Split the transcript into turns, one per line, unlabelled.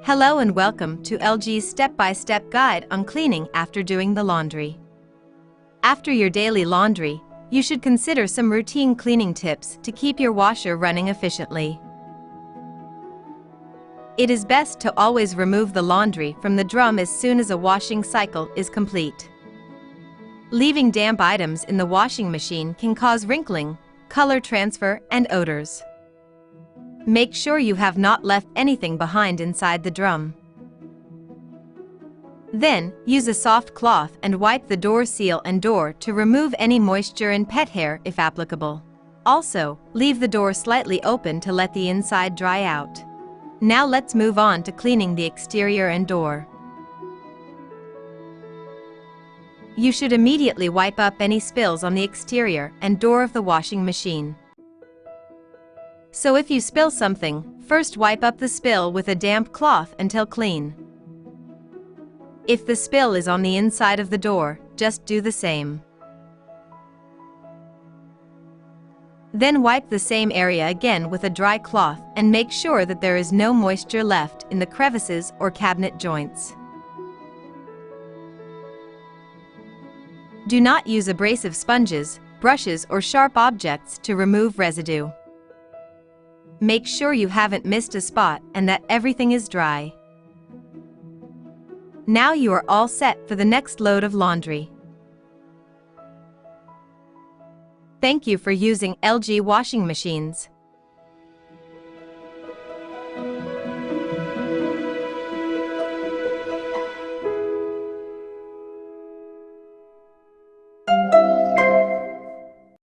Hello and welcome to LG's step-by-step guide on cleaning after doing the laundry. After your daily laundry, you should consider some routine cleaning tips to keep your washer running efficiently. It is best to always remove the laundry from the drum as soon as a washing cycle is complete. Leaving damp items in the washing machine can cause wrinkling, color transfer, and odors. Make sure you have not left anything behind inside the drum. Then, use a soft cloth and wipe the door seal and door to remove any moisture and pet hair if applicable. Also, leave the door slightly open to let the inside dry out. Now let's move on to cleaning the exterior and door. You should immediately wipe up any spills on the exterior and door of the washing machine. So if you spill something, first wipe up the spill with a damp cloth until clean. If the spill is on the inside of the door, just do the same. Then wipe the same area again with a dry cloth and make sure that there is no moisture left in the crevices or cabinet joints. Do not use abrasive sponges, brushes, or sharp objects to remove residue. Make sure you haven't missed a spot and that everything is dry. Now you are all set for the next load of laundry. Thank you for using LG washing machines.